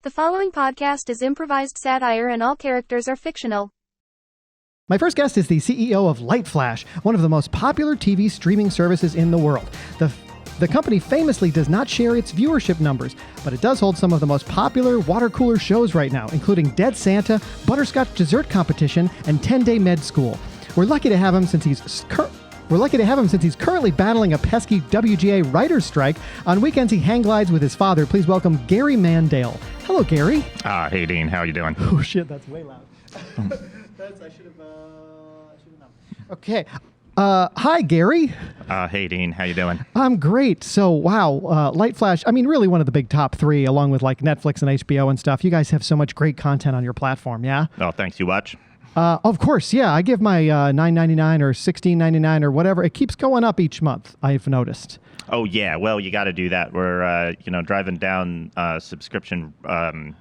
The following podcast is improvised satire and all characters are fictional. My first guest is the CEO of LightFlash, one of the most popular TV streaming services in the world. The company famously does not share its viewership numbers, but it does hold some of the most popular water cooler shows right now, including Dead Santa, Butterscotch Dessert Competition, and 10-Day Med School. We're lucky to have him since he's currently battling a pesky WGA writer's strike. On weekends, he hang glides with his father. Please welcome Gary Mandale. Hello, Gary. Hey, Dean. How you doing? Oh, shit. That's way loud. I should have known. Okay. Hi, Gary. Hey, Dean. How you doing? I'm great. So, wow. LightFlash, I mean, really one of the big top three, along with like Netflix and HBO and stuff. You guys have so much great content on your platform, yeah? Oh, thanks. You watch? Of course, yeah. I give my $9.99 or $16.99 or whatever. It keeps going up each month, I've noticed. Oh, yeah. Well, you got to do that. We're, driving down subscription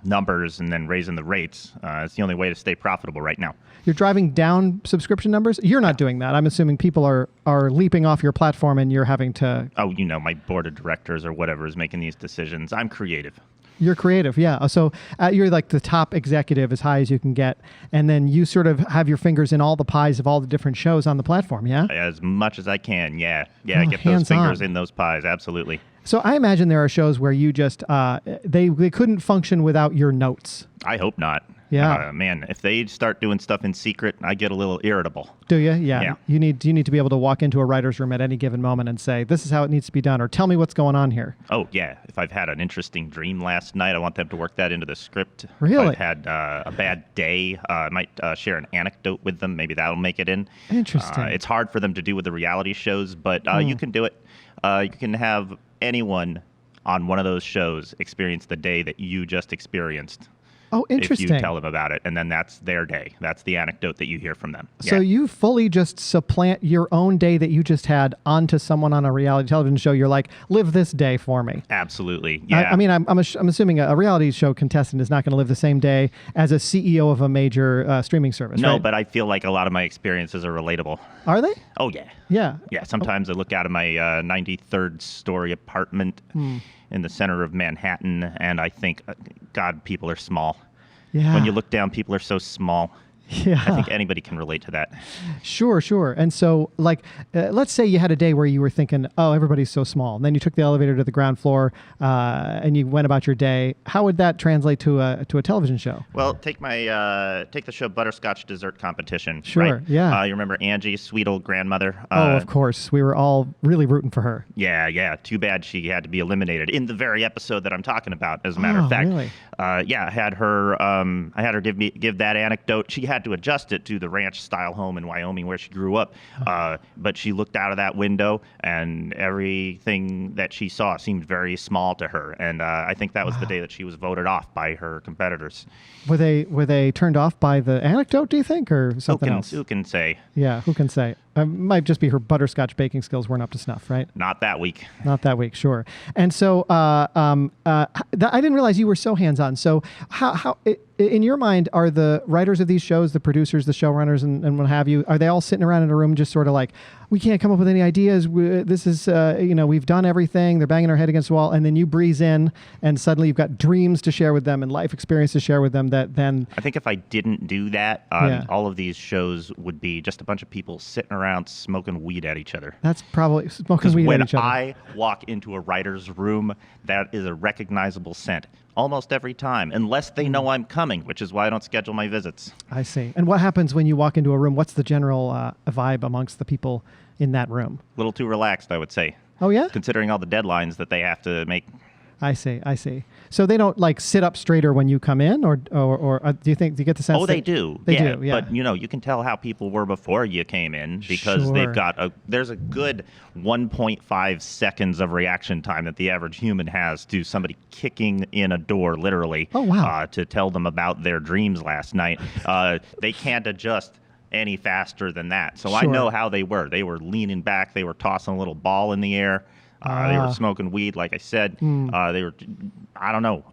numbers and then raising the rates. It's the only way to stay profitable right now. You're driving down subscription numbers? You're not doing that. I'm assuming people are leaping off your platform and you're having to... Oh, my board of directors or whatever is making these decisions. I'm creative. You're creative, yeah. So you're like the top executive as high as you can get, and then you sort of have your fingers in all the pies of all the different shows on the platform, yeah? As much as I can, yeah. Oh, Get those fingers in those pies, absolutely. So I imagine there are shows where you just, they couldn't function without your notes. I hope not. Yeah. Man, if they start doing stuff in secret, I get a little irritable. Do you? Yeah. Yeah. You need to be able to walk into a writer's room at any given moment and say, this is how it needs to be done, or tell me what's going on here. Oh, yeah. If I've had an interesting dream last night, I want them to work that into the script. Really? If I've had a bad day, I might share an anecdote with them. Maybe that'll make it in. Interesting. It's hard for them to do with the reality shows, but you can do it. You can have anyone on one of those shows experience the day that you just experienced. Oh, interesting. If you tell them about it, and then that's their day. That's the anecdote that you hear from them. So you fully just supplant your own day that you just had onto someone on a reality television show. You're like, live this day for me. Absolutely. Yeah. I mean, I'm assuming a reality show contestant is not going to live the same day as a CEO of a major streaming service, No, right? but I feel like a lot of my experiences are relatable. Are they? Oh, yeah. Yeah. Yeah, sometimes I look out of my 93rd story apartment in the center of Manhattan, and I think, God, people are small. Yeah. When you look down, people are so small. Yeah. I think anybody can relate to that. Sure. And so, like, let's say you had a day where you were thinking, oh, everybody's so small. And then you took the elevator to the ground floor and you went about your day. How would that translate to a television show? Well, take the show Butterscotch Dessert Competition. Sure, right? yeah. You remember Angie, sweet old grandmother? Of course. We were all really rooting for her. Yeah. Too bad she had to be eliminated in the very episode that I'm talking about, as a matter of fact. Really? I had her give that anecdote. She had to adjust it to the ranch-style home in Wyoming where she grew up. But she looked out of that window, and everything that she saw seemed very small to her. And I think that was the day that she was voted off by her competitors. Were they turned off by the anecdote, do you think, or something else? Who can say? Yeah, who can say? It might just be her butterscotch baking skills weren't up to snuff, right? Not that week. Not that week, sure. And so I didn't realize you were so hands-on. So how in your mind, are the writers of these shows, the producers, the showrunners, and what have you, are they all sitting around in a room just sort of like, we can't come up with any ideas. This is, we've done everything. They're banging their head against the wall. And then you breeze in and suddenly you've got dreams to share with them and life experience to share with them that then... I think if I didn't do that, all of these shows would be just a bunch of people sitting around smoking weed at each other. That's probably smoking weed at each other. When I walk into a writer's room, that is a recognizable scent almost every time, unless they know I'm coming, which is why I don't schedule my visits. I see. And what happens when you walk into a room? What's the general vibe amongst the people in that room? A little too relaxed, I would say. Oh, yeah? Considering all the deadlines that they have to make. I see. So they don't like sit up straighter when you come in, or do you get the sense? Oh, they do. They do. Yeah. But you can tell how people were before you came in because they've got there's a good 1.5 seconds of reaction time that the average human has to somebody kicking in a door, literally. Oh, wow. To tell them about their dreams last night. They can't adjust any faster than that. So I know how they were. They were leaning back. They were tossing a little ball in the air. They were smoking weed, like I said. They were, I don't know,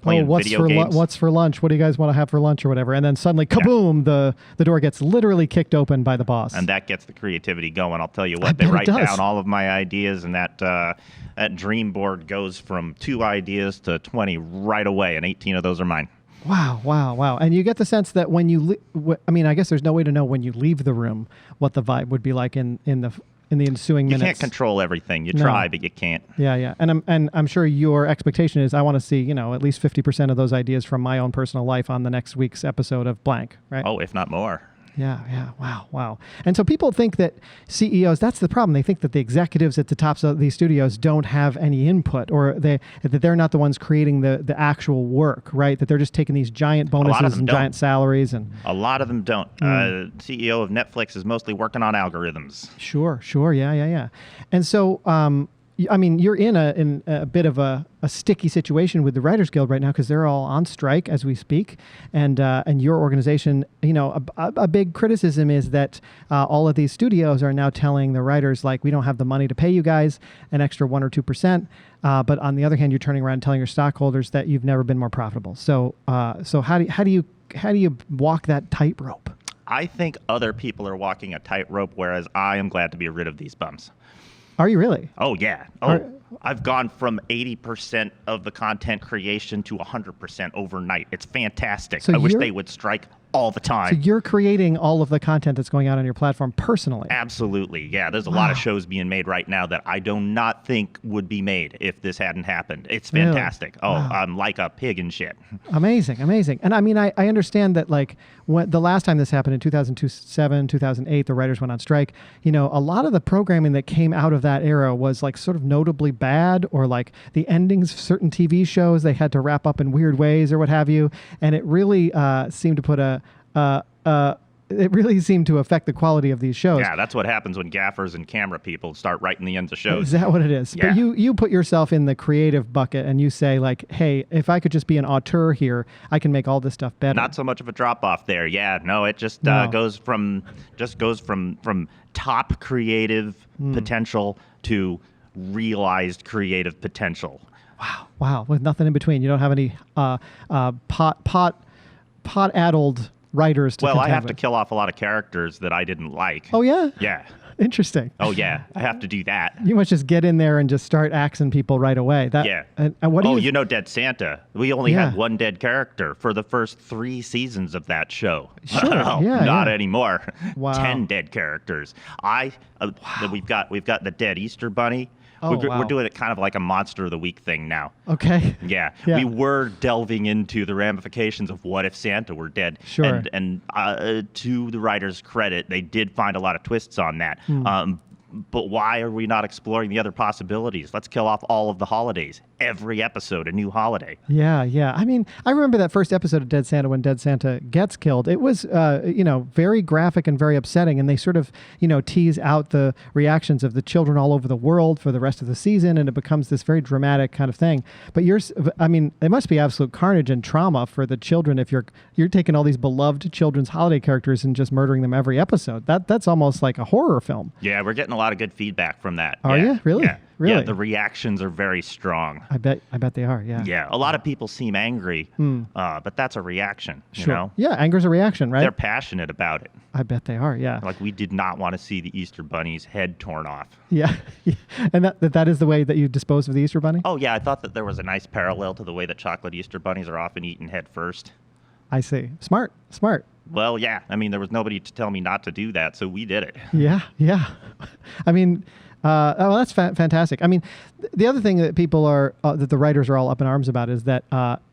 playing what's video games. What's for lunch? What do you guys want to have for lunch or whatever? And then suddenly, kaboom, the door gets literally kicked open by the boss. And that gets the creativity going. I'll tell you what, they write down all of my ideas, and that dream board goes from 2 ideas to 20 right away, and 18 of those are mine. Wow. And you get the sense that when you, I guess there's no way to know when you leave the room what the vibe would be like in the ensuing minutes. You can't control everything. You try, but you can't. Yeah. And I'm sure your expectation is I want to see, at least 50% of those ideas from my own personal life on the next week's episode of blank, right? Oh, if not more. Yeah. Wow. And so people think that CEOs, that's the problem. They think that the executives at the tops of these studios don't have any input, or that they're not the ones creating the actual work, right? That they're just taking these giant bonuses and giant salaries. And a lot of them don't. CEO of Netflix is mostly working on algorithms. Sure. Yeah. And so, you're in a bit of a sticky situation with the Writers Guild right now because they're all on strike as we speak, and your organization, a big criticism is that all of these studios are now telling the writers, like, we don't have the money to pay you guys an extra 1 or 2%, but on the other hand, you're turning around and telling your stockholders that you've never been more profitable. So how do you walk that tightrope? I think other people are walking a tightrope, whereas I am glad to be rid of these bums. Are you really? Oh, yeah. I've gone from 80% of the content creation to 100% overnight. It's fantastic. So I wish they would strike all the time. So you're creating all of the content that's going out on your platform personally? Absolutely. Yeah, there's a lot of shows being made right now that I do not think would be made if this hadn't happened. It's fantastic. Really? I'm like a pig and shit. Amazing. And I understand that, like, when the last time this happened in 2007, 2008, the writers went on strike. A lot of the programming that came out of that era was like sort of notably bad, or like the endings of certain TV shows they had to wrap up in weird ways or what have you. And it really seemed to put it really seemed to affect the quality of these shows. Yeah, that's what happens when gaffers and camera people start writing the ends of shows. Is that what it is? Yeah. But you put yourself in the creative bucket and you say, like, hey, if I could just be an auteur here, I can make all this stuff better. Not so much of a drop off there. Yeah, no, it just goes from top creative potential to realized creative potential. Wow, with nothing in between. You don't have any pot-addled writers to Well, I have with. to kill off a lot of characters that I didn't like. Oh, yeah? Yeah. Interesting. Oh, yeah. I have to do that. You must just get in there and just start axing people right away. Yeah. And what do you know Dead Santa. We only had one dead character for the first 3 seasons of that show. Sure. Not anymore. Wow. 10 dead characters. We've got the dead Easter Bunny. Oh, We're doing it kind of like a Monster of the Week thing now. Okay. Yeah. We were delving into the ramifications of what if Santa were dead. Sure. And to the writer's credit, they did find a lot of twists on that. But why are we not exploring the other possibilities? Let's kill off all of the holidays. Every episode, a new holiday. Yeah. I remember that first episode of Dead Santa when Dead Santa gets killed. It was, very graphic and very upsetting. And they sort of, tease out the reactions of the children all over the world for the rest of the season. And it becomes this very dramatic kind of thing. But it must be absolute carnage and trauma for the children if you're taking all these beloved children's holiday characters and just murdering them every episode. That's almost like a horror film. Yeah, we're getting a lot of good feedback from that. Are you? Really? Yeah. Really? Yeah, the reactions are very strong. I bet they are, yeah. Yeah, a lot of people seem angry, but that's a reaction, Sure. you know? Yeah, anger's a reaction, right? They're passionate about it. I bet they are, yeah. Like, we did not want to see the Easter Bunny's head torn off. Yeah. And that is the way that you dispose of the Easter Bunny? Oh, yeah, I thought that there was a nice parallel to the way that chocolate Easter Bunnies are often eaten head first. I see. Smart. Well, yeah. I mean, there was nobody to tell me not to do that, so we did it. Yeah. I mean... that's fantastic. I mean, the other thing that people are, that the writers are all up in arms about is that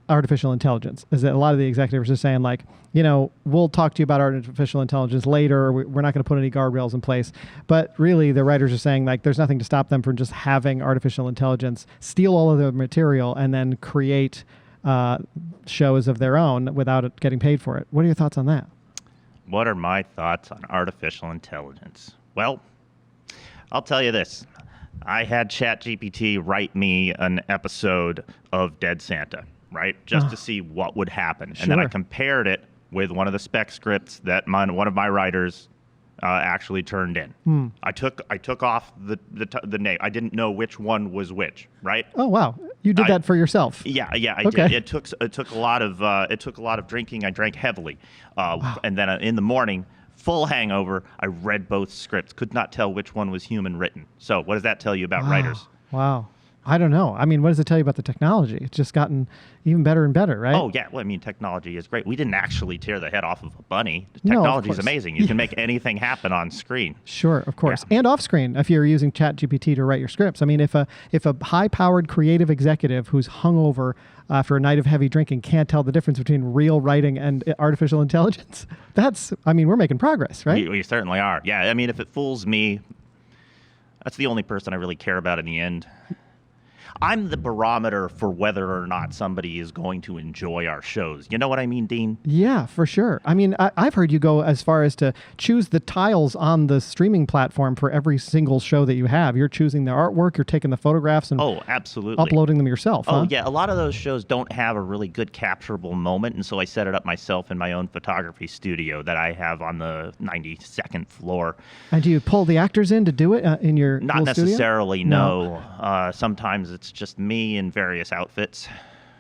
artificial intelligence. Is that a lot of the executives are saying, like, we'll talk to you about artificial intelligence later. We're not going to put any guardrails in place. But really, the writers are saying, like, there's nothing to stop them from just having artificial intelligence steal all of the material and then create shows of their own without it getting paid for it. What are your thoughts on that? What are my thoughts on artificial intelligence? Well, I'll tell you this. I had ChatGPT write me an episode of Dead Santa, right? Just to see what would happen. Sure. And then I compared it with one of the spec scripts that one of my writers actually turned in. I took off the name. I didn't know which one was which, right? Oh wow, you did that for yourself. Yeah, I Okay. did. It took a lot of drinking. I drank heavily, and then in the morning, full hangover. I read both scripts. Could not tell which one was human written. So what does that tell you about writers? Wow. I don't know. I mean, what does it tell you about the technology? It's just gotten even better and better, right? Oh, yeah. Well, I mean, technology is great. We didn't actually tear the head off of a bunny. No, of Technology is course. amazing. You can make anything happen on screen. Sure, of course. Yeah. And off screen, if you're using ChatGPT to write your scripts. I mean, if a high-powered creative executive who's hungover after a night of heavy drinking can't tell the difference between real writing and artificial intelligence, we're making progress, right? We certainly are. Yeah. I mean, if it fools me, that's the only person I really care about in the end. I'm the barometer for whether or not somebody is going to enjoy our shows. You know what I mean, Dean? Yeah, for sure. I mean, I've heard you go as far as to choose the tiles on the streaming platform for every single show that you have. You're choosing the artwork, you're taking the photographs and absolutely. uploading them yourself. Oh, huh? yeah. A lot of those shows don't have a really good capturable moment, and so I set it up myself in my own photography studio that I have on the 92nd floor. And do you pull the actors in to do it in your Not little studio? necessarily, no. Sometimes it's just me in various outfits.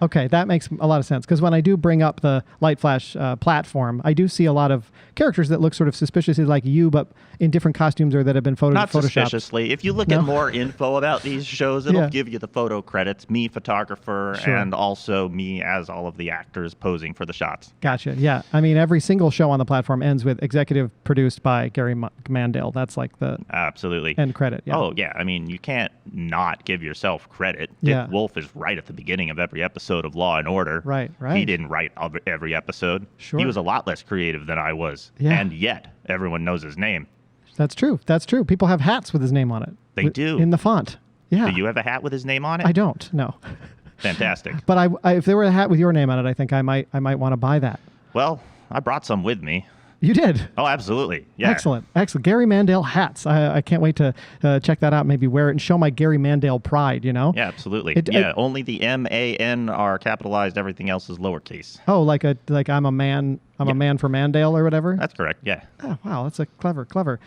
Okay, that makes a lot of sense, because when I do bring up the LightFlash platform, I do see a lot of characters that look sort of suspiciously like you, but in different costumes or that have been Not photoshopped. suspiciously. If you look at more info about these shows, it'll Yeah. give you the photo credits, me, photographer, Sure. and also me as all of the actors posing for the shots. Gotcha. Yeah. I mean, every single show on the platform ends with executive produced by Gary Mandale. That's like the Absolutely. end credit. Yeah. Oh, yeah. I mean, you can't not give yourself credit. Dick Yeah. Wolf is right at the beginning of every episode of Law and Order. Right. He didn't write every episode. Sure. He was a lot less creative than I was. Yeah. And yet, everyone knows his name. That's true. That's true. People have hats with his name on it. They do. In the font. Yeah. Do you have a hat with his name on it? I don't. No. Fantastic. But if there were a hat with your name on it, I think I might want to buy that. Well, I brought some with me. You did. Oh, absolutely. Yeah. Excellent. Gary Mandale hats. I can't wait to check that out. Maybe wear it and show my Gary Mandale pride. You know. Yeah, absolutely. It- only the M-A-N are capitalized. Everything else is lowercase. Oh, like I'm a man. I'm a man for Mandale or whatever. That's correct. Yeah. Oh, wow, that's a clever.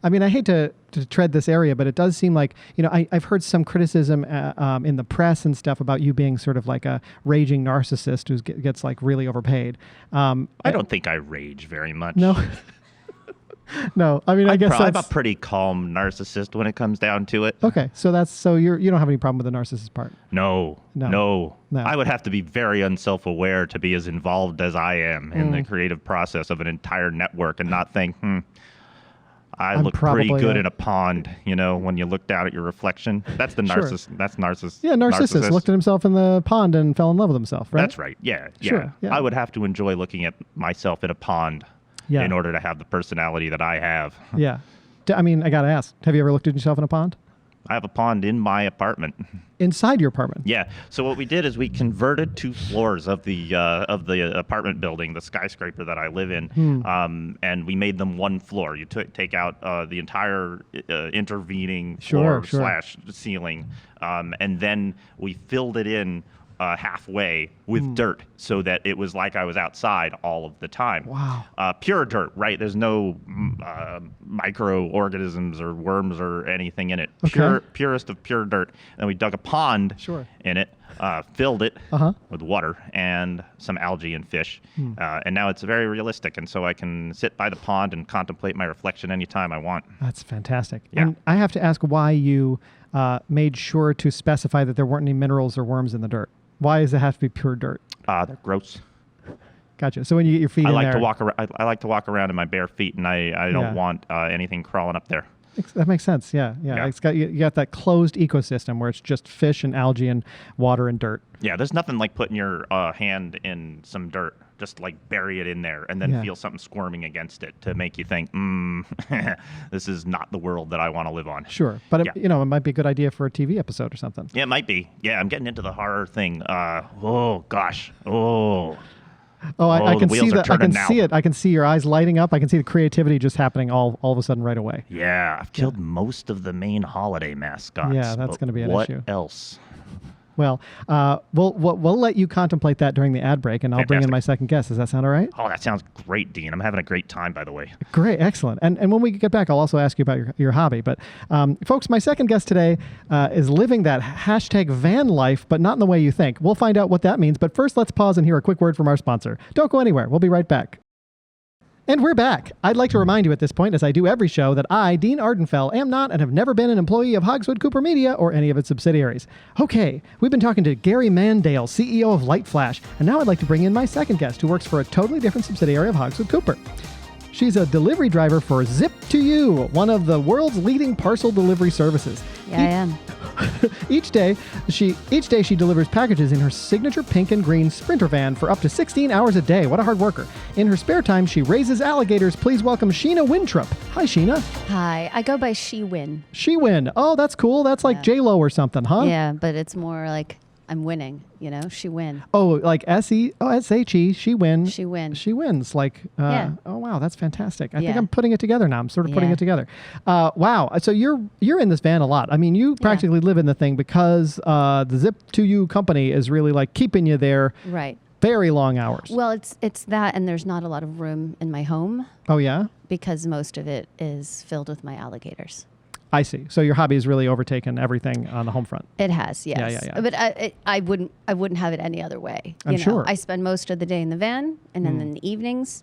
I mean, I hate to tread this area, but it does seem like, I've heard some criticism in the press and stuff about you being sort of like a raging narcissist who gets like really overpaid. I don't think I rage very much. No. No, I mean, I guess I'm that's a pretty calm narcissist when it comes down to it. okay. So you don't have any problem with the narcissist part. No. No. I would have to be very unself-aware to be as involved as I am in the creative process of an entire network and not think, I I'm look pretty probably good in a pond, when you look down at your reflection. That's the Sure. narcissist. That's narcissist. Yeah, Narcissus looked at himself in the pond and fell in love with himself, right? That's right. Yeah. Sure, yeah. I would have to enjoy looking at myself in a pond Yeah. in order to have the personality that I have. Yeah. I mean, I got to ask, have you ever looked at yourself in a pond? I have a pond in my apartment. Inside your apartment? Yeah. So what we did is we converted 2 floors of the apartment building, the skyscraper that I live in, and we made them 1 floor. You take out the entire intervening floor / ceiling, and then we filled it in halfway with dirt so that it was like I was outside all of the time. Wow. Pure dirt, right? There's no microorganisms or worms or anything in it. Okay. Purest of pure dirt. And we dug a pond in it, filled it with water and some algae and fish. And now it's very realistic. And so I can sit by the pond and contemplate my reflection anytime I want. That's fantastic. Yeah. And I have to ask why you made sure to specify that there weren't any minerals or worms in the dirt. Why does it have to be pure dirt? They're gross. Gotcha. So when you get your feet I in like there, to walk around. I like to walk around in my bare feet, and I don't Yeah. want anything crawling up there. that makes sense. Yeah. Yeah. It's got you got that closed ecosystem where it's just fish and algae and water and dirt. Yeah, there's nothing like putting your hand in some dirt, just like bury it in there, and then Yeah. feel something squirming against it to make you think, this is not the world that I want to live on. Sure, but Yeah. it might be a good idea for a TV episode or something. Yeah, it might be. Yeah, I'm getting into the horror thing. Oh gosh. Oh. Oh, I the can wheels see are that. I can turning now. see it. I can see your eyes lighting up. I can see the creativity just happening all of a sudden right away. Yeah, I've killed most of the main holiday mascots. Yeah, that's but gonna be an what issue. else? Well, we'll let you contemplate that during the ad break, and I'll bring in my second guest. Does that sound all right? Oh, that sounds great, Dean. I'm having a great time, by the way. Great, excellent. And when we get back, I'll also ask you about your hobby. But folks, my second guest today is living that hashtag van life, but not in the way you think. We'll find out what that means. But first, let's pause and hear a quick word from our sponsor. Don't go anywhere. We'll be right back. And we're back. I'd like to remind you at this point, as I do every show, that I, Dean Ardenfell, am not and have never been an employee of Hogswood Cooper Media or any of its subsidiaries. Okay, we've been talking to Gary Mandale, CEO of LightFlash, and now I'd like to bring in my second guest, who works for a totally different subsidiary of Hogswood Cooper. She's a delivery driver for Zip2U, one of the world's leading parcel delivery services. Yeah, I am. Each day she delivers packages in her signature pink and green Sprinter van for up to 16 hours a day. What a hard worker. In her spare time, she raises alligators. Please welcome Sheena Wintrup. Hi, Sheena. Hi. I go by She Win. She Win. Oh, that's cool. That's like J-Lo or something, huh? Yeah, but it's more like I'm winning, She Win. Oh, like S-H-E, She Win. She Win. She wins. Like, yeah. Oh, wow, that's fantastic. I think I'm putting it together now. I'm sort of putting it together. Wow. So you're in this van a lot. I mean, you practically live in the thing because the Zip2U company is really like keeping you there. Right. Very long hours. Well, it's that, and there's not a lot of room in my home. Oh, yeah? Because most of it is filled with my alligators. I see. So your hobby has really overtaken everything on the home front. It has, yes. Yeah. But I wouldn't have it any other way. I'm sure. I spend most of the day in the van, and then in the evenings,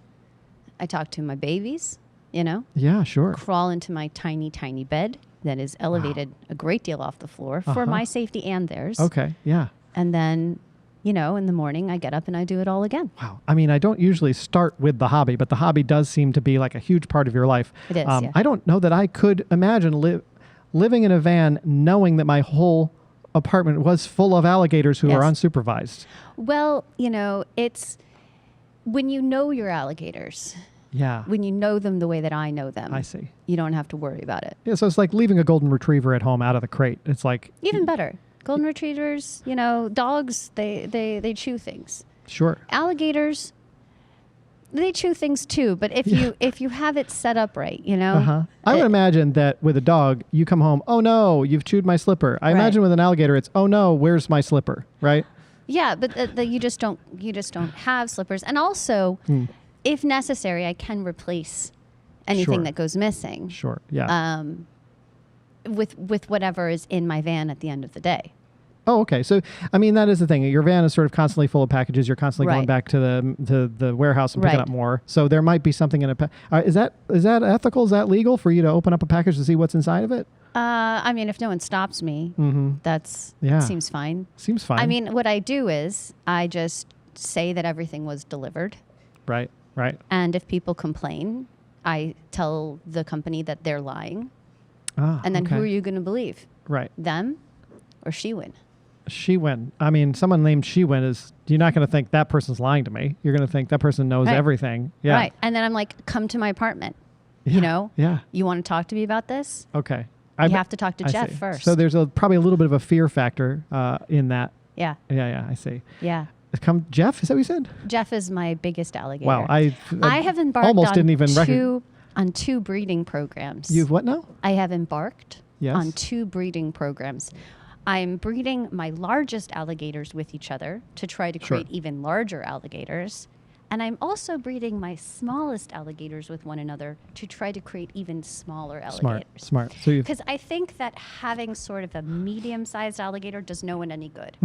I talk to my babies. Yeah, sure. Crawl into my tiny, tiny bed that is elevated a great deal off the floor for my safety and theirs. Okay. Yeah. And then, in the morning, I get up and I do it all again. Wow. I mean, I don't usually start with the hobby, but the hobby does seem to be like a huge part of your life. It is, yeah. I don't know that I could imagine living in a van knowing that my whole apartment was full of alligators who are unsupervised. Well, it's when you know your alligators. Yeah. When you know them the way that I know them. I see. You don't have to worry about it. Yeah, so it's like leaving a golden retriever at home out of the crate. It's like... Even better. Golden retrievers, dogs, they chew things. Sure. Alligators, they chew things too, but if you have it set up right, I would imagine that with a dog, you come home, oh no, you've chewed my slipper. I imagine with an alligator, it's, oh no, where's my slipper, right? Yeah, but you just don't have slippers. And also, if necessary, I can replace anything that goes missing. Sure. Yeah. With whatever is in my van at the end of the day. Oh, okay. So, I mean, that is the thing. Your van is sort of constantly full of packages. You're constantly going back to the warehouse and picking up more. So there might be something in a is that ethical? Is that legal for you to open up a package to see what's inside of it? I mean, if no one stops me, that's seems fine. Seems fine. I mean, what I do is I just say that everything was delivered. Right. And if people complain, I tell the company that they're lying. And then who are you going to believe? Right. Them or She Win? She Win. I mean, someone named She Win you're not going to think that person's lying to me. You're going to think that person knows everything. Yeah. Right. And then I'm like, come to my apartment. Yeah. Yeah. You want to talk to me about this? Okay. You have to talk to Jeff first. So there's probably a little bit of a fear factor in that. Yeah. Yeah. I see. Yeah. Jeff, is that what you said? Jeff is my biggest alligator. Wow. I have embarked almost didn't even on two breeding programs. You've what now? I have embarked Yes. on two breeding programs. I'm breeding my largest alligators with each other to try to create even larger alligators. And I'm also breeding my smallest alligators with one another to try to create even smaller alligators. Smart. So because I think that having sort of a medium-sized alligator does no one any good.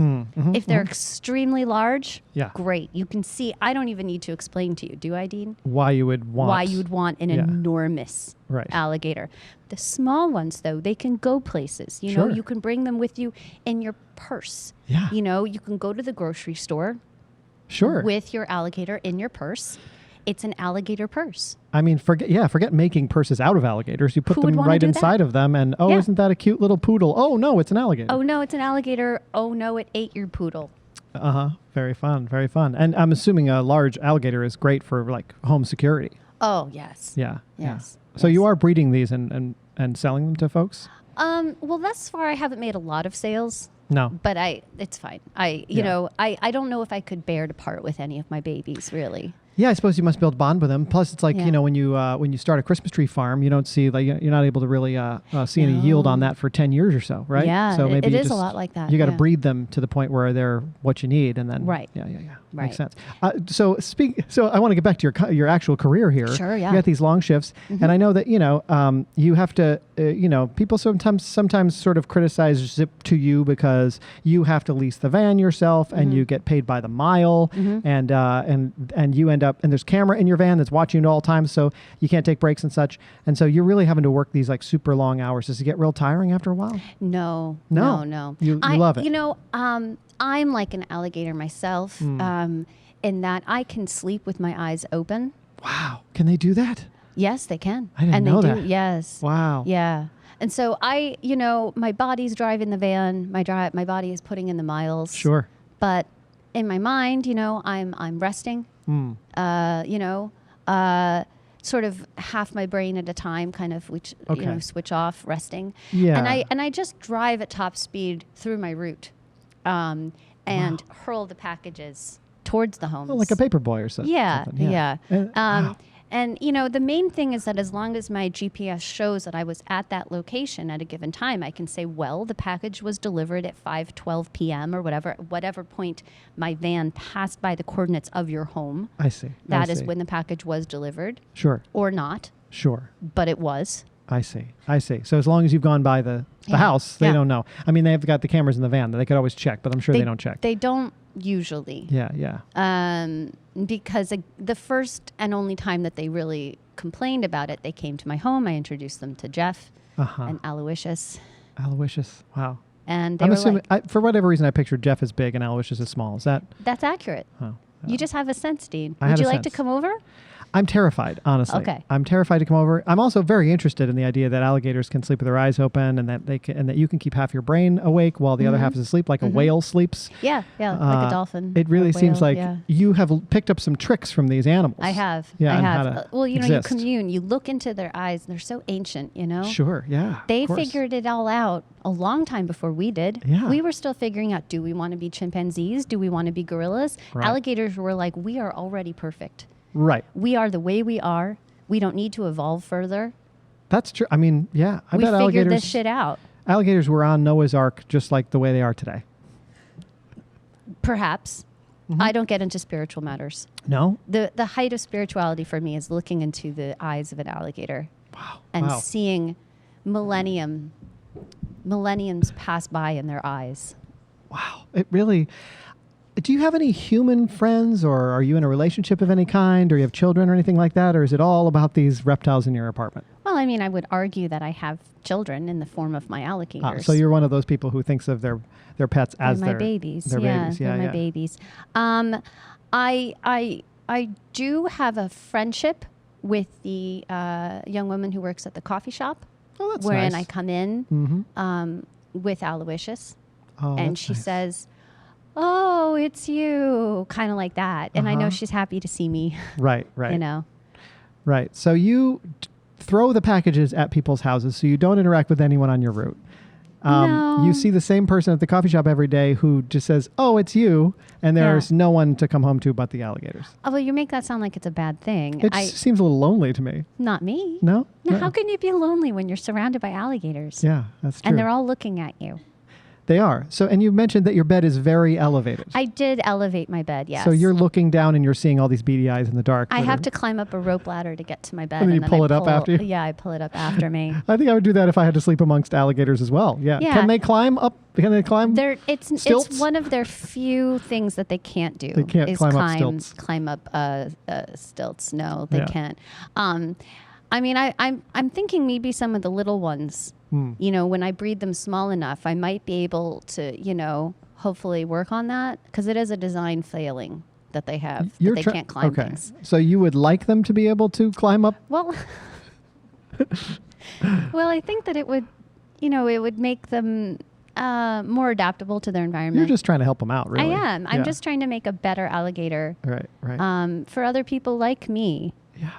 If they're extremely large, great. You can see, I don't even need to explain to you, do I, Dean? Why you would want an enormous alligator. The small ones, though, they can go places. You know, you can bring them with you in your purse. Yeah. You can go to the grocery store. With your alligator in your purse. It's an alligator purse. I mean, forget making purses out of alligators. You put them right inside of them and, isn't that a cute little poodle? Oh, no, it's an alligator. Oh, no, it's an alligator. Oh, no, it ate your poodle. Very fun. Very fun. And I'm assuming a large alligator is great for, like, home security. Oh, yes. Yeah. Yes. So you are breeding these and selling them to folks? Well, thus far, I haven't made a lot of sales. No. But it's fine. I don't know if I could bear to part with any of my babies, really. Yeah, I suppose you must build bond with them. Plus, it's like, Yeah. you know, when you start a Christmas tree farm, you don't see, like, you're not able to really see any yield on that for 10 years or so, right? Yeah, So maybe it you is a just- lot like that. You got to yeah. breed them to the point where they're what you need, and then Right. Yeah. Right. Makes sense. So I want to get back to your actual career here. Sure, yeah. You got these long shifts, and I know that you have to people sometimes sort of criticize Zip to you because you have to lease the van yourself, and you get paid by the mile, and you end up, and there's camera in your van that's watching you at all times, so you can't take breaks and such, and so you're really having to work these like super long hours. Does it get real tiring after a while? No. You love it. You know, I'm like an alligator myself, in that I can sleep with my eyes open. Wow, can they do that? Yes, they can. I didn't and know they that. do. Yes. Wow. Yeah. And so my body's driving the van. My body is putting in the miles. Sure. But in my mind, I'm resting. Sort of half my brain at a time, kind of, which switch off, resting. Yeah. And I just drive at top speed through my route, and hurl the packages towards the homes. Well, like a paper boy or something. Yeah. Wow. And, the main thing is that as long as my GPS shows that I was at that location at a given time, I can say, well, the package was delivered at 5:12 p.m. or whatever point my van passed by the coordinates of your home. I see. That is when the package was delivered. Sure. Or not. Sure. But it was. I see. So as long as you've gone by the house, they don't know. I mean, they've got the cameras in the van that they could always check, but I'm sure they don't check. They don't usually. Yeah. Because the first and only time that they really complained about it, they came to my home. I introduced them to Jeff and Aloysius. Aloysius. Wow. And they I'm were assuming, like, for whatever reason, I pictured Jeff as big and Aloysius as small. Is that? that's accurate. Oh, You just have a sense, Dean. I Would had you a like to sense. come over? I'm terrified, honestly. Okay. I'm terrified to come over. I'm also very interested in the idea that alligators can sleep with their eyes open, and that you can keep half your brain awake while the other half is asleep, like a whale sleeps. Yeah, like a dolphin. It really or a seems whale, like yeah. you have picked up some tricks from these animals. I have. Yeah, I and have. how to Well, you exist. commune. You look into their eyes. They're so ancient, Sure, yeah. They of course. figured it all out a long time before we did. Yeah. We were still figuring out, do we want to be chimpanzees? Do we want to be gorillas? Right. Alligators were like, we are already perfect. Right. We are the way we are. We don't need to evolve further. That's true. I mean, yeah. I We bet figured alligators, this shit out. alligators were on Noah's Ark just like the way they are today. Perhaps. I don't get into spiritual matters. No? The height of spirituality for me is looking into the eyes of an alligator. Wow. And wow. seeing millenniums pass by in their eyes. Wow. It really... Do you have any human friends, or are you in a relationship of any kind, or you have children or anything like that, or is it all about these reptiles in your apartment? Well, I mean, I would argue that I have children in the form of my alligators. So you're one of those people who thinks of their pets as they're my babies. Their babies. Yeah, they're my babies. I do have a friendship with the young woman who works at the coffee shop. Oh, that's wherein nice. I come in with Aloysius, Oh, and that's she nice. says, "Oh, it's you," kind of like that. And I know she's happy to see me. Right. Right. So you throw the packages at people's houses, so you don't interact with anyone on your route. No. You see the same person at the coffee shop every day who just says, "Oh, it's you," and there's no one to come home to but the alligators. Oh, well, you make that sound like it's a bad thing. It seems a little lonely to me. Not me. No? No, how can you be lonely when you're surrounded by alligators? Yeah, that's true. And they're all looking at you. They are. So, and you mentioned that your bed is very elevated. I did elevate my bed, yes. So you're looking down and you're seeing all these beady eyes in the dark. I have to climb up a rope ladder to get to my bed. And then you pull it up after you? Yeah, I pull it up after me. I think I would do that if I had to sleep amongst alligators as well. Yeah. Yeah. Can they climb up? Can they climb? Stilts? It's one of their few things that they can't do. They can't is climb up stilts. Climb up stilts. No, they Yeah. can't. I mean, I'm thinking maybe some of the little ones. When I breed them small enough, I might be able to, hopefully work on that, because it is a design failing that they have. That they can't climb things. So you would like them to be able to climb up? Well, I think that it would make them more adaptable to their environment. You're just trying to help them out, really. I am. I'm Yeah. just trying to make a better alligator. Right. For other people like me.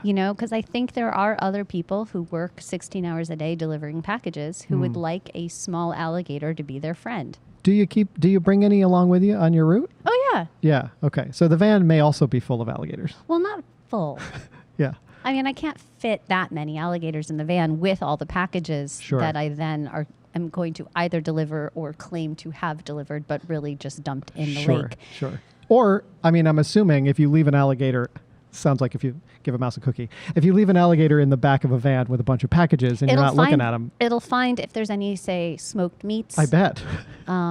Yeah. Because I think there are other people who work 16 hours a day delivering packages who would like a small alligator to be their friend. Do you bring any along with you on your route? Oh Yeah. Yeah. Okay. So the van may also be full of alligators. Well, not full. Yeah. I mean, I can't fit that many alligators in the van with all the packages that I then am going to either deliver or claim to have delivered, but really just dumped in the lake. Sure. Or, I mean, I'm assuming if you leave an alligator, sounds like if you give a mouse a cookie, if you leave an alligator in the back of a van with a bunch of packages and you're not looking at them. It'll find if there's any, say, smoked meats. I bet.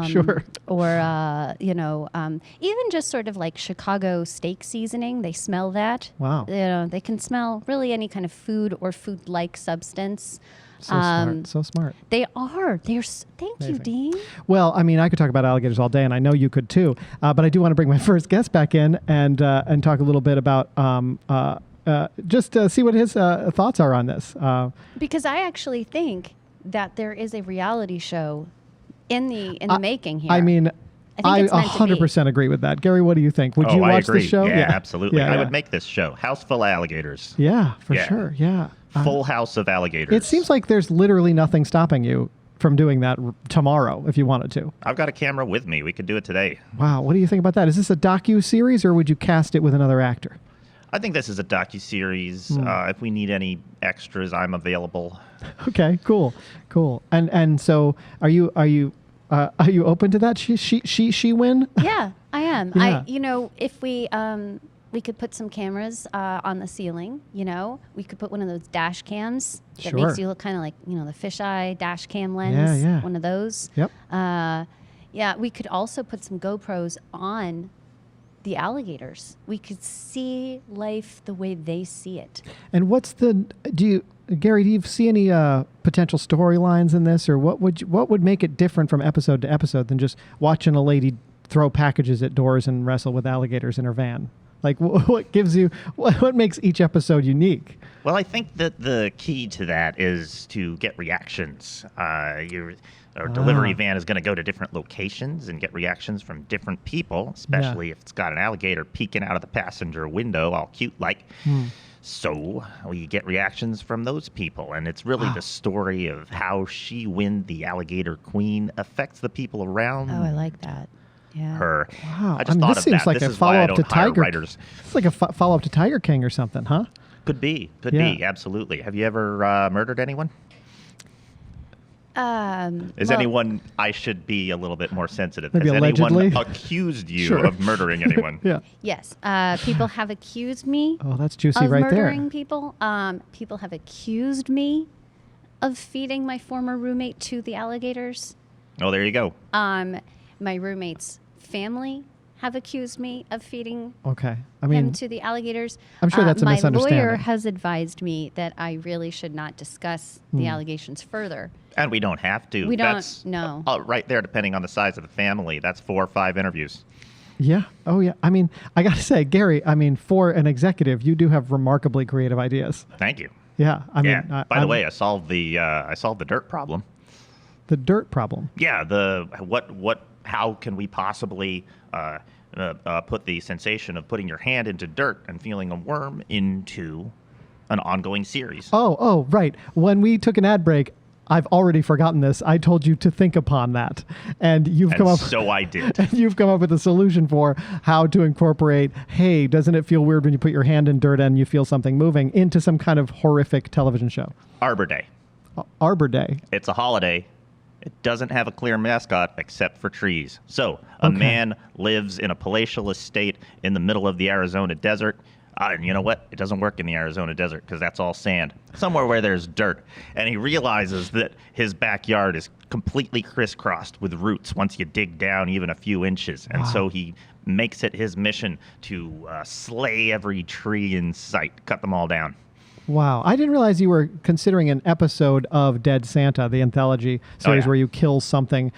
Sure. Or, even just sort of like Chicago steak seasoning. They smell that. Wow. They can smell really any kind of food or food-like substance. So smart. They are. Thank you, Dean. Well, I mean, I could talk about alligators all day, and I know you could too. But I do want to bring my first guest back in and talk a little bit about just see what his thoughts are on this. Because I actually think that there is a reality show in the making here. I mean, I 100% agree with that. Gary, what do you think? Would you watch this show? Yeah, absolutely. Yeah, I would make this show. House full of alligators. Yeah, for sure. Yeah. Full house of alligators. It seems like there's literally nothing stopping you from doing that tomorrow if you wanted to. I've got a camera with me. We could do it today. Wow. What do you think about that? Is this a docu-series or would you cast it with another actor? I think this is a docu-series. If we need any extras, I'm available. Okay, cool. And so are you open to that? She win? Yeah, I am. Yeah. If we could put some cameras on the ceiling, we could put one of those dash cams that makes you look kind of like, the fisheye dash cam lens. Yeah. One of those. Yep. We could also put some GoPros on the alligators. We could see life the way they see it. And Gary, do you see any potential storylines in this, or what would make it different from episode to episode than just watching a lady throw packages at doors and wrestle with alligators in her van? Like, what makes each episode unique? Well, I think that the key to that is to get reactions. Our delivery van is going to go to different locations and get reactions from different people, especially if it's got an alligator peeking out of the passenger window, all cute like. So we get reactions from those people, and it's really the story of how She Win, the alligator queen, affects the people around. Oh, I like that. Yeah. Her. Wow. I just thought this of seems that. like This a is why I follow-up don't to hire Tiger. writers. It's like a follow-up to Tiger King or something, huh? Could be, absolutely. Have you ever murdered anyone? Is anyone? I should be a little bit more sensitive. Maybe Has allegedly? anyone accused you of murdering anyone? Yeah. Yes. People have accused me. Oh, that's juicy of right there. murdering people. People have accused me of feeding my former roommate to the alligators. Oh, there you go. My roommate's family have accused me of feeding him him to the alligators. I'm sure that's a misunderstanding. My lawyer has advised me that I really should not discuss the allegations further. And we don't have to. We don't. That's, No. Right there, depending on the size of the family, that's 4 or 5 interviews. Yeah. Oh, yeah. I mean, I got to say, Gary, for an executive, you do have remarkably creative ideas. Thank you. Yeah. By the way, I solved the dirt problem. The dirt problem. Yeah. How can we possibly put the sensation of putting your hand into dirt and feeling a worm into an ongoing series? Oh, right. When we took an ad break, I've already forgotten this. I told you to think upon that, and So I did. And you've come up with a solution for how to incorporate. Hey, doesn't it feel weird when you put your hand in dirt and you feel something moving into some kind of horrific television show? Arbor Day. Arbor Day. It's a holiday. It doesn't have a clear mascot except for trees. So a man lives in a palatial estate in the middle of the Arizona desert. And you know what? It doesn't work in the Arizona desert because that's all sand. Somewhere where there's dirt. And he realizes that his backyard is completely crisscrossed with roots once you dig down even a few inches. And so he makes it his mission to slay every tree in sight, cut them all down. Wow. I didn't realize you were considering an episode of Dead Santa, the anthology series where you kill something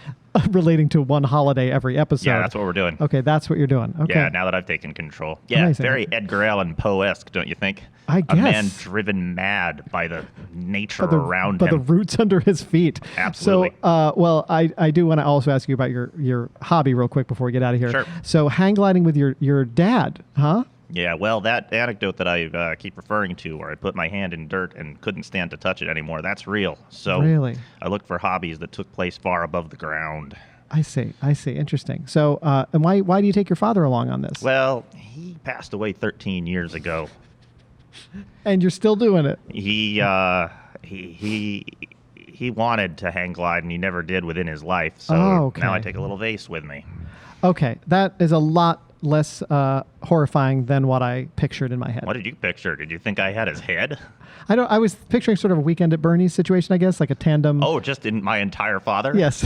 relating to one holiday every episode. Yeah, that's what we're doing. Okay, that's what you're doing. Okay. Yeah, now that I've taken control. Yeah, Amazing. Very Edgar Allan Poe-esque, don't you think? I guess. A man driven mad by the nature around him. By the roots under his feet. Absolutely. So, I do want to also ask you about your hobby real quick before we get out of here. Sure. So hang gliding with your dad, huh? Yeah, well, that anecdote that I keep referring to where I put my hand in dirt and couldn't stand to touch it anymore, that's real. So really? I looked for hobbies that took place far above the ground. I see. Interesting. So, and why do you take your father along on this? Well, he passed away 13 years ago. And you're still doing it. He wanted to hang glide, and he never did within his life. So now I take a little vase with me. Okay, that is a lot less horrifying than what I pictured in my head. What did you picture? Did you think I had his head? I was picturing sort of a Weekend at Bernie's situation, I guess, like a tandem. Oh, just in my entire father? Yes.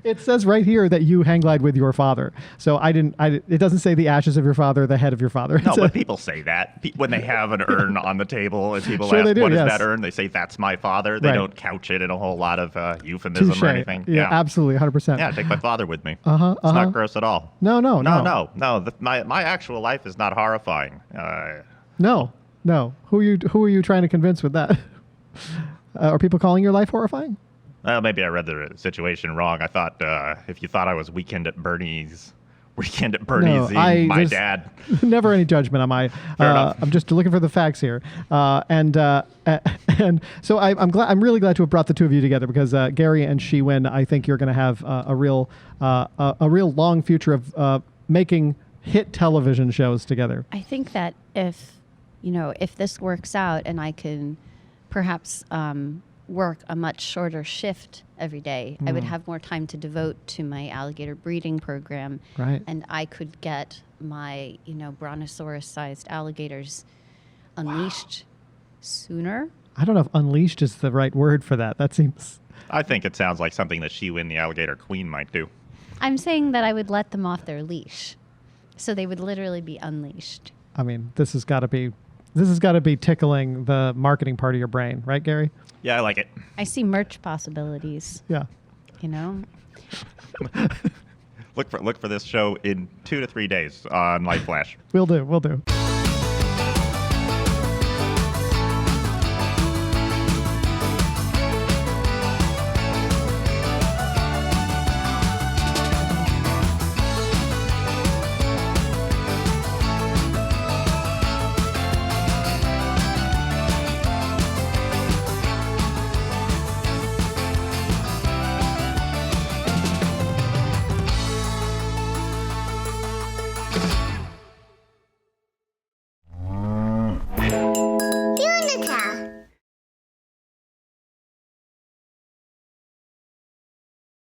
It says right here that you hang glide with your father. So it doesn't say the ashes of your father, the head of your father. No, but people say that. When they have an urn on the table and people ask, what is that urn? They say, that's my father. They don't couch it in a whole lot of euphemism Touché. or anything. Yeah, absolutely, 100%. Yeah, take my father with me. It's not gross at all. No. My actual life is not horrifying. No. Who are you trying to convince with that? Are people calling your life horrifying? Well, maybe I read the situation wrong. I thought if you thought I was Weekend at Bernie's, my dad. Never any judgment on my. I'm just looking for the facts here, and so I'm really glad to have brought the two of you together because Gary and Sheena, I think you're going to have a real long future of making hit television shows together. I think that if this works out and I can perhaps work a much shorter shift every day, I would have more time to devote to my alligator breeding program. Right. And I could get my, brontosaurus-sized alligators unleashed sooner. I don't know if unleashed is the right word for that. That seems... I think it sounds like something that Sheena, the alligator queen, might do. I'm saying that I would let them off their leash. So they would literally be unleashed. I mean, this has got to be tickling the marketing part of your brain, right, Gary? Yeah, I like it. I see merch possibilities. Yeah. Look for this show in 2 to 3 days on LightFlash. Will do.